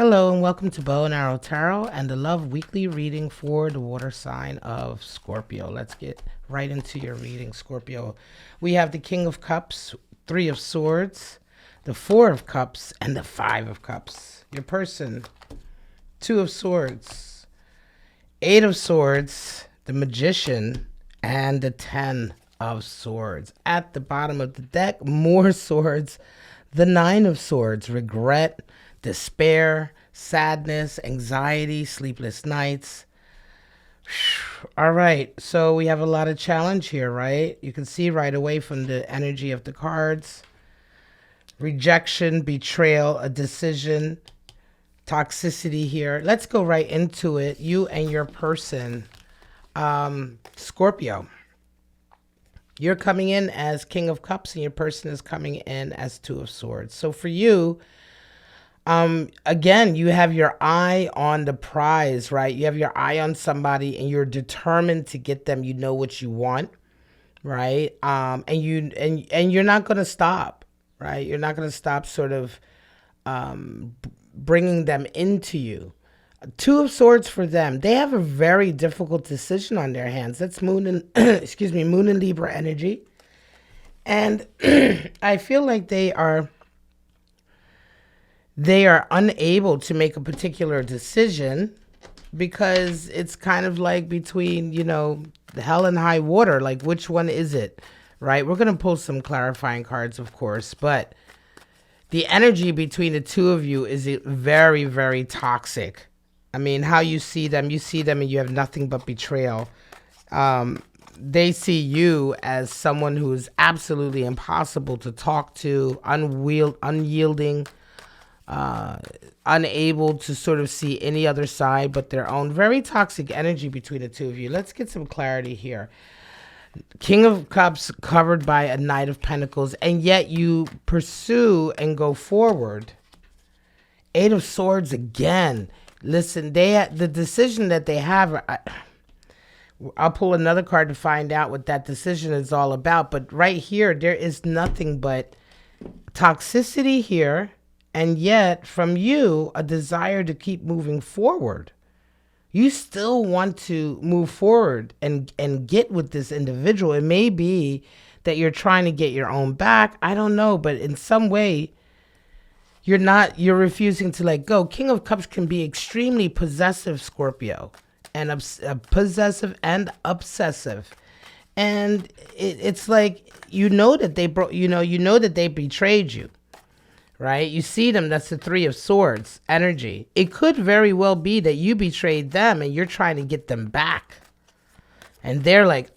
Hello and welcome to Bow and Arrow Tarot and the Love Weekly reading for the water sign of Scorpio. Let's get right into your reading, Scorpio. We have the King of Cups, Three of Swords, the Four of Cups, and the Five of Cups. Your person, Two of Swords, Eight of Swords, the Magician, and the Ten of Swords. At the bottom of the deck, more swords, the Nine of Swords, regret, despair, sadness, anxiety, sleepless nights. All right, so we have a lot of challenge here, right? You can see right away from the energy of the cards. Rejection, betrayal, a decision, toxicity here. Let's go right into it. You and your person, Scorpio. You're coming in as King of Cups and your person is coming in as Two of Swords. So for you, again, you have your eye on the prize, right? You have your eye on somebody and you're determined to get them. You know what you want, right? And you're not going to stop, right? You're not going to stop sort of bringing them into you. Two of Swords for them. They have a very difficult decision on their hands. That's Moon and excuse me, Moon and Libra energy. And I feel like they are unable to make a particular decision because it's kind of like between, you know, hell and high water. Like, which one is it, right? We're going to pull some clarifying cards, of course, but the energy between the two of you is very, very toxic. I mean, how you see them and you have nothing but betrayal. They see you as someone who is absolutely impossible to talk to, unyielding, unable to sort of see any other side but their own. Very toxic energy between the two of you. Let's get some clarity here. King of Cups covered by a Knight of Pentacles, and yet you pursue and go forward. Eight of Swords again. Listen, the decision that they have, I'll pull another card to find out what that decision is all about. But right here, there is nothing but toxicity here. And yet, from you, a desire to keep moving forward. You still want to move forward and get with this individual. It may be that you're trying to get your own back. I don't know, but in some way, you're refusing to let go. King of Cups can be extremely possessive, Scorpio, and possessive and obsessive. And it's like, you know that they betrayed you. Right? You see them, that's the Three of Swords energy. It could very well be that you betrayed them and you're trying to get them back. And they're like,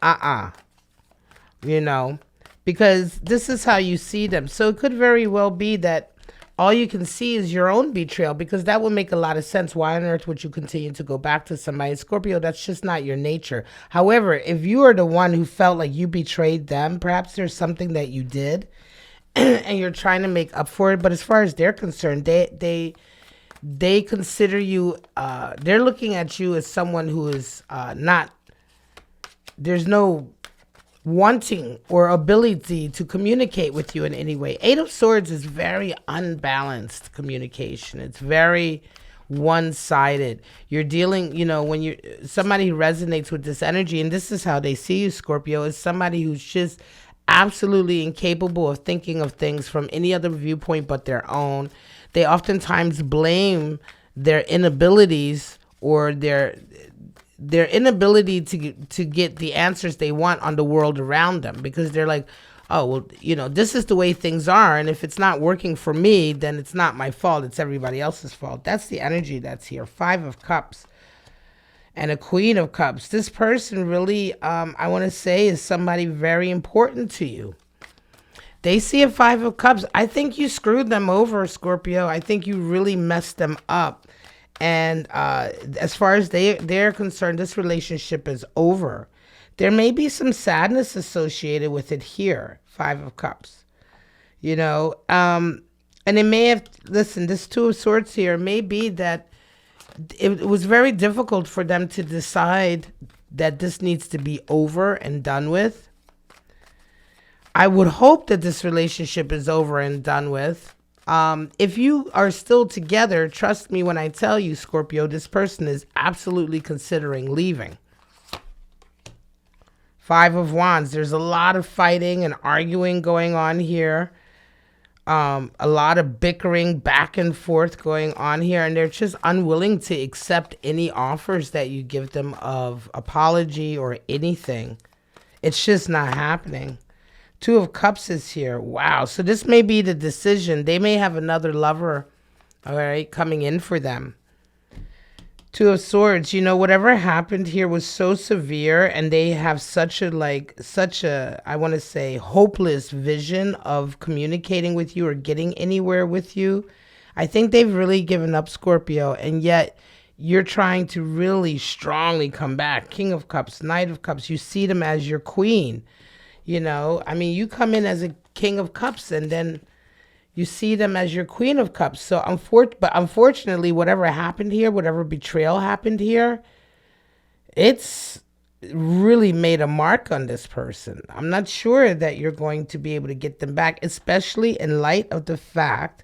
you know, because this is how you see them. So it could very well be that all you can see is your own betrayal, because that would make a lot of sense. Why on earth would you continue to go back to somebody? Scorpio, that's just not your nature. However, if you are the one who felt like you betrayed them, perhaps there's something that you did and you're trying to make up for it. But as far as they're concerned, they consider you, they're looking at you as someone who is not, there's no wanting or ability to communicate with you in any way. Eight of Swords is very unbalanced communication. It's very one-sided. You're dealing, you know, when somebody who resonates with this energy, and this is how they see you, Scorpio, is somebody who's just absolutely incapable of thinking of things from any other viewpoint but their own. They oftentimes blame their inabilities or their inability to get the answers they want on the world around them, because they're like, oh, well, you know, this is the way things are, and if it's not working for me, then it's not my fault, it's everybody else's fault. That's the energy that's here. Five of Cups and a Queen of Cups. This person really, I want to say, is somebody very important to you. They see a Five of Cups. I think you screwed them over, Scorpio. I think you really messed them up. And as far as they're concerned, this relationship is over. There may be some sadness associated with it here, Five of Cups. You know, and it may have, listen, this Two of Swords here may be that it was very difficult for them to decide that this needs to be over and done with. I would hope that this relationship is over and done with. If you are still together, trust me when I tell you, Scorpio, this person is absolutely considering leaving. Five of Wands. There's a lot of fighting and arguing going on here. A lot of bickering back and forth going on here, and they're just unwilling to accept any offers that you give them of apology or anything. It's just not happening. Two of Cups is here. Wow. So this may be the decision. They may have another lover, all right, coming in for them. Two of Swords, whatever happened here was so severe, and they have such a, I want to say, hopeless vision of communicating with you or getting anywhere with you. I think they've really given up, Scorpio, and yet you're trying to really strongly come back. King of Cups, Knight of Cups, you see them as your queen. You come in as a King of Cups, and then you see them as your Queen of Cups. So unfortunately, whatever happened here, whatever betrayal happened here, it's really made a mark on this person. I'm not sure that you're going to be able to get them back, especially in light of the fact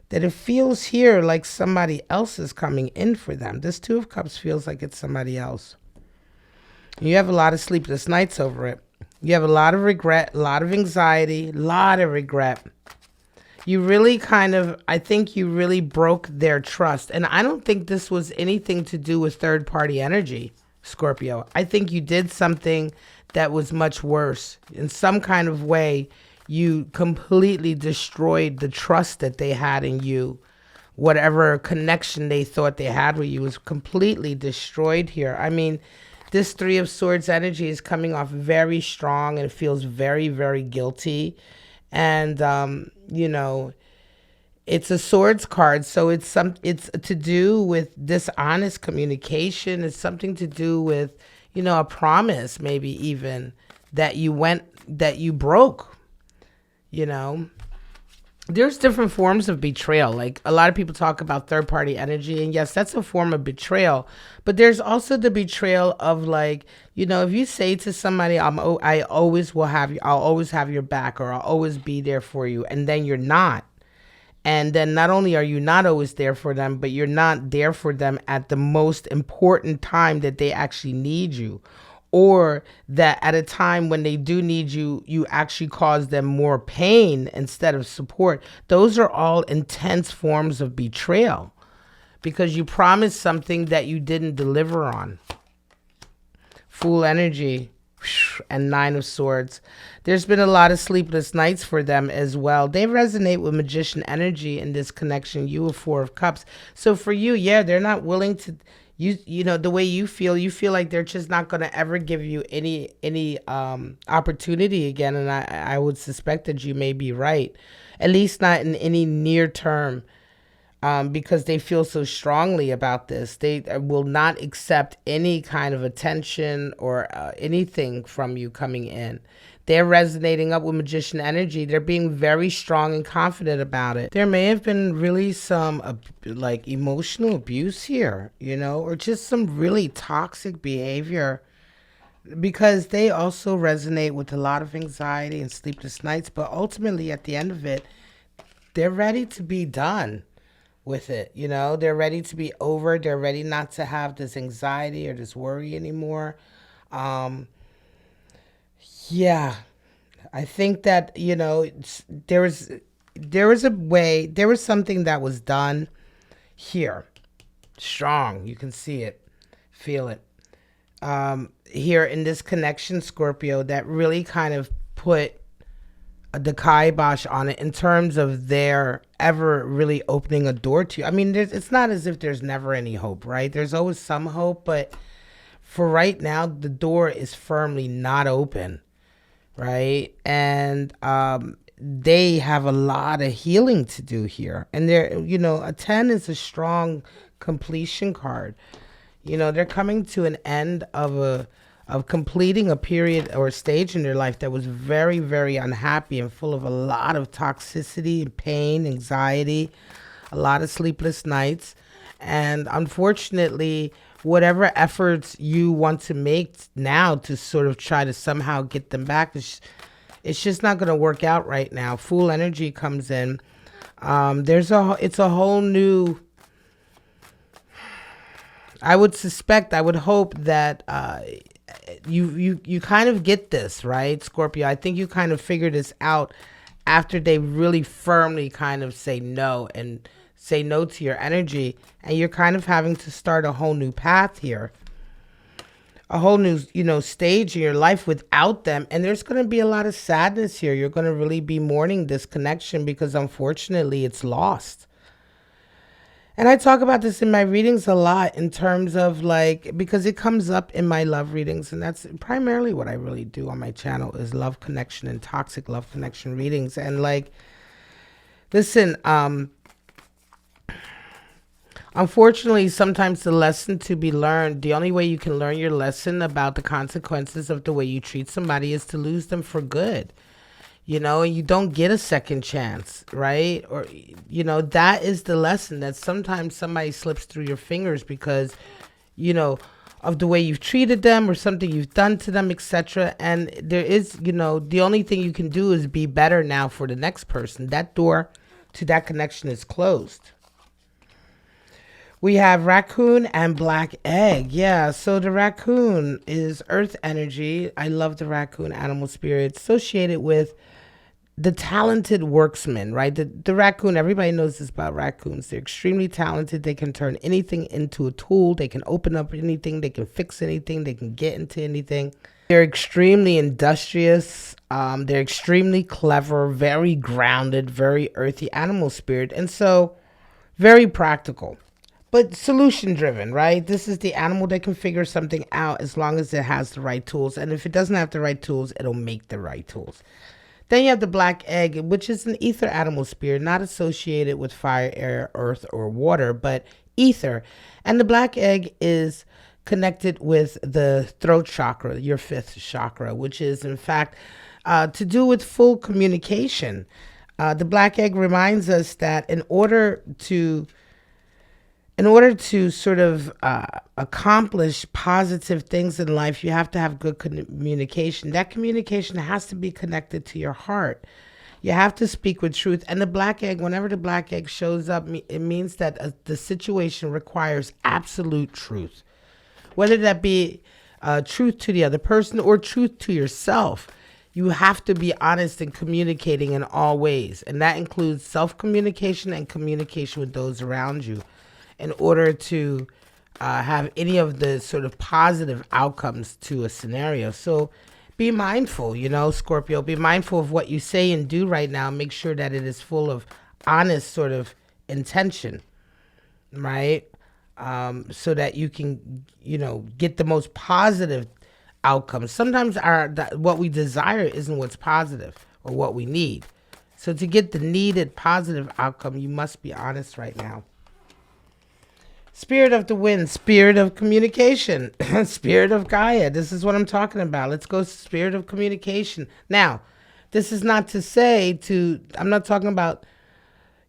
that it feels here like somebody else is coming in for them. This Two of Cups feels like it's somebody else. You have a lot of sleepless nights over it. You have a lot of regret, a lot of anxiety, a lot of regret. You really I think you really broke their trust. And I don't think this was anything to do with third party energy, Scorpio. I think you did something that was much worse. In some kind of way, you completely destroyed the trust that they had in you. Whatever connection they thought they had with you was completely destroyed here. This Three of Swords energy is coming off very strong, and it feels very, very guilty. And, it's a swords card. So it's to do with dishonest communication. It's something to do with, a promise, maybe even that you broke, There's different forms of betrayal. Like, a lot of people talk about third party energy, and yes, that's a form of betrayal. But there's also the betrayal of, like, if you say to somebody, I always will have you, I'll always have your back, or I'll always be there for you, and then you're not. And then not only are you not always there for them, but you're not there for them at the most important time that they actually need you. Or that at a time when they do need you, you actually cause them more pain instead of support. Those are all intense forms of betrayal, because you promised something that you didn't deliver on. Fool energy and Nine of Swords. There's been a lot of sleepless nights for them as well. They resonate with Magician energy in this connection. You have Four of Cups. So for you, yeah, they're not willing to... the way you feel like they're just not going to ever give you any opportunity again. And I would suspect that you may be right, at least not in any near term, because they feel so strongly about this. They will not accept any kind of attention or anything from you coming in. They're resonating up with Magician energy. They're being very strong and confident about it. There may have been really some emotional abuse here, or just some really toxic behavior, because they also resonate with a lot of anxiety and sleepless nights. But ultimately, at the end of it, they're ready to be done with it. They're ready to be over. They're ready not to have this anxiety or this worry anymore. Yeah, I think that, there was something that was done here. Strong. You can see it, feel it. Here in this connection, Scorpio, that really kind of put the kibosh on it in terms of their ever really opening a door to you. It's not as if there's never any hope, right? There's always some hope, but for right now, the door is firmly not open. Right. And they have a lot of healing to do here. And a 10 is a strong completion card. They're coming to an end of completing a period or a stage in their life that was very, very unhappy and full of a lot of toxicity and pain, anxiety, a lot of sleepless nights. And unfortunately, whatever efforts you want to make now to sort of try to somehow get them back, it's just not going to work out right now. Fool energy comes in. It's a whole new, I would suspect, I would hope that you kind of get this, right, Scorpio? I think you kind of figure this out after they really firmly kind of say no and say no to your energy, and you're kind of having to start a whole new path here, a whole new, stage in your life without them. And there's going to be a lot of sadness here. You're going to really be mourning this connection because unfortunately it's lost. And I talk about this in my readings a lot in terms of like, because it comes up in my love readings, and that's primarily what I really do on my channel is love connection and toxic love connection readings. And like, listen, unfortunately, sometimes the lesson to be learned, the only way you can learn your lesson about the consequences of the way you treat somebody is to lose them for good. You don't get a second chance, right? Or, that is the lesson, that sometimes somebody slips through your fingers because, of the way you've treated them or something you've done to them, etc. And there is, the only thing you can do is be better now for the next person. That door to that connection is closed. We have raccoon and black egg. Yeah, so the raccoon is earth energy. I love the raccoon animal spirit associated with the talented worksman, right? The raccoon, everybody knows this about raccoons. They're extremely talented. They can turn anything into a tool. They can open up anything. They can fix anything. They can get into anything. They're extremely industrious. They're extremely clever, very grounded, very earthy animal spirit. And so very practical, but solution driven, right? This is the animal that can figure something out as long as it has the right tools. And if it doesn't have the right tools, it'll make the right tools. Then you have the black egg, which is an ether animal spirit, not associated with fire, air, earth, or water, but ether. And the black egg is connected with the throat chakra, your fifth chakra, which is, in fact, to do with full communication. The black egg reminds us that in order to sort of accomplish positive things in life, you have to have good communication. That communication has to be connected to your heart. You have to speak with truth. And the black egg, whenever the black egg shows up, it means that the situation requires absolute truth, whether that be truth to the other person or truth to yourself. You have to be honest and communicating in all ways. And that includes self-communication and communication with those around you, in order to have any of the sort of positive outcomes to a scenario. So be mindful, Scorpio, be mindful of what you say and do right now. Make sure that it is full of honest sort of intention, right? So that you can, get the most positive outcomes. Sometimes what we desire isn't what's positive or what we need. So to get the needed positive outcome, you must be honest right now. Spirit of the wind, spirit of communication, spirit of Gaia. This is what I'm talking about. Let's go spirit of communication. Now, this is not to say I'm not talking about,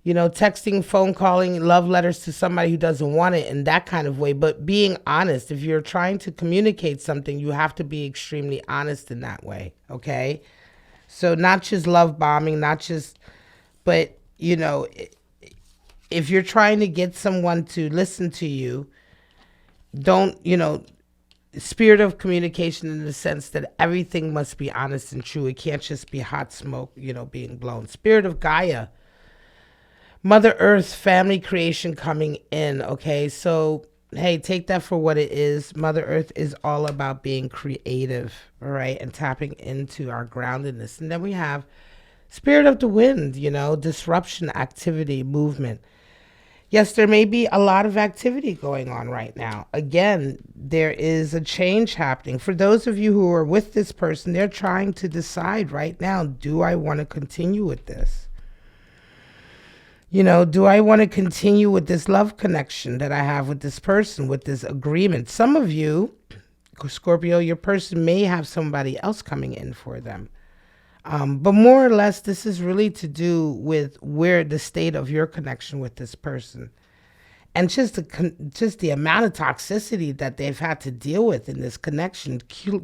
texting, phone calling, love letters to somebody who doesn't want it in that kind of way, but being honest. If you're trying to communicate something, you have to be extremely honest in that way, okay? So not just love bombing, but, if you're trying to get someone to listen to you, don't, spirit of communication in the sense that everything must be honest and true. It can't just be hot smoke, being blown. Spirit of Gaia, Mother Earth, family creation coming in, okay? So, hey, take that for what it is. Mother Earth is all about being creative, all right, and tapping into our groundedness. And then we have spirit of the wind, disruption, activity, movement. Yes, there may be a lot of activity going on right now. Again, there is a change happening. For those of you who are with this person, they're trying to decide right now, do I want to continue with this? Do I want to continue with this love connection that I have with this person, with this agreement? Some of you, Scorpio, your person may have somebody else coming in for them. But more or less, this is really to do with where the state of your connection with this person, and just the amount of toxicity that they've had to deal with in this connection.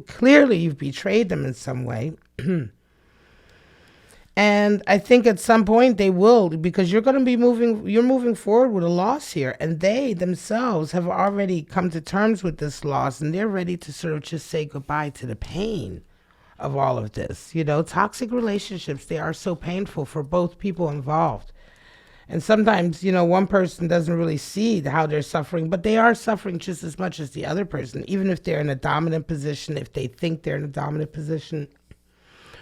Clearly, you've betrayed them in some way, and And I think at some point they will, because you're moving forward with a loss here. And they themselves have already come to terms with this loss, and they're ready to sort of just say goodbye to the pain of all of this. Toxic relationships, they are so painful for both people involved. And sometimes, one person doesn't really see how they're suffering, but they are suffering just as much as the other person, even if they're in a dominant position, if they think they're in a dominant position,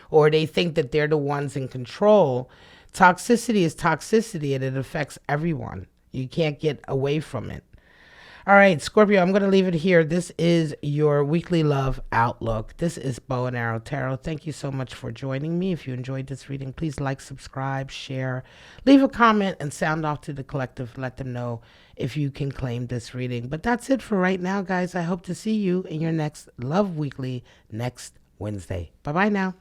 or they think that they're the ones in control. Toxicity is toxicity, and it affects everyone. You can't get away from it. All right, Scorpio, I'm going to leave it here. This is your weekly love outlook. This is Bow and Arrow Tarot. Thank you so much for joining me. If you enjoyed this reading, please like, subscribe, share, leave a comment, and sound off to the collective. Let them know if you can claim this reading. But that's it for right now, guys. I hope to see you in your next Love Weekly next Wednesday. Bye-bye now.